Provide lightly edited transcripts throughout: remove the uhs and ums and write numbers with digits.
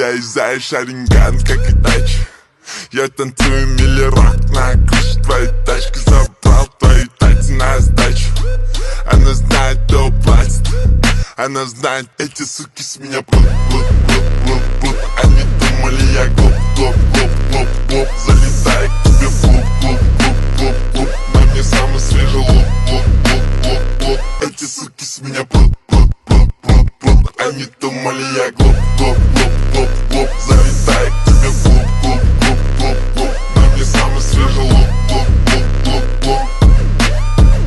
Я из Шаринган, как и тач. Я танцую милли-рок на крыше твоей тачки. Забрал твои тайцы на сдачу. Она знает, кто платит. Она знает, эти суки с меня плут. Они думали, я глуп. Залетаю к тебе в клуб. На мне самый свежий лук. Эти суки с меня плут. Они думали, я глуп. Залетаю к тебе в клуб. На мне самый свежий лук.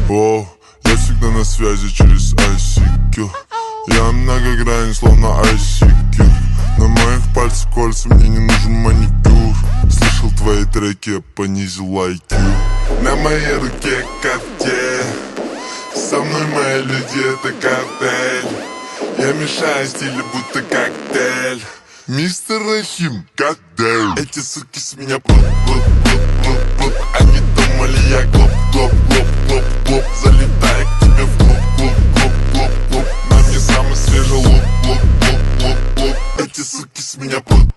О, я всегда на связи через ICQ. Я многогранен, словно ICQ. На моих пальцах кольца, мне не нужен маникюр. Слышал твои треки, я понизил IQ. На моей руке Cartier. Со мной мои люди, это картель. Я мешаю стили, будто коктейль. Мистер Рахим, коктейль. Эти суки с меня плут. Они думали, я глуп. Залетаю к тебе в клуб. На мне самый свежий лук. Эти суки с меня плут.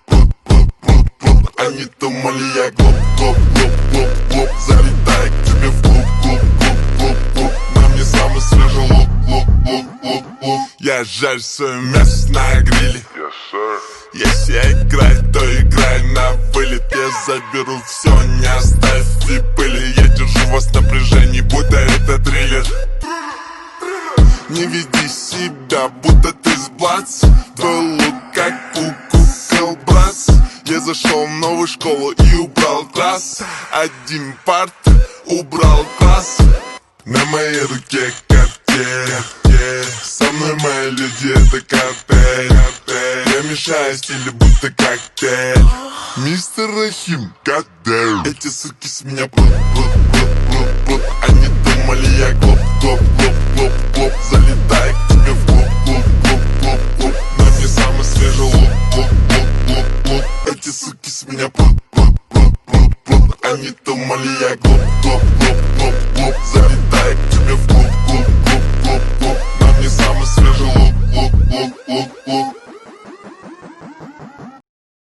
Они думали, я глуп. Залетаю к тебе в клуб. На мне самый свежий лук. Я жарю свое мясо на гриле. Если я играю, то играю на вылет. Я заберу все, не оставь и пыли. Я держу вас в напряжении, будто это триллер. Не веди себя, будто ты с Блац. Твой лук как у кукол Братц. Я зашел в новую школу и убрал класс. Один парт, убрал класс. На моей руке Cartier. Со мной мои люди, это картель. Я мешаю стили, будто коктейль. Мистер Рахим, коктейль. Эти суки с меня плут. Они думали, я глуп. Залетаю к тебе в клуб. На мне самый свежий лук. Эти суки с меня плут. Они думали, я глуп.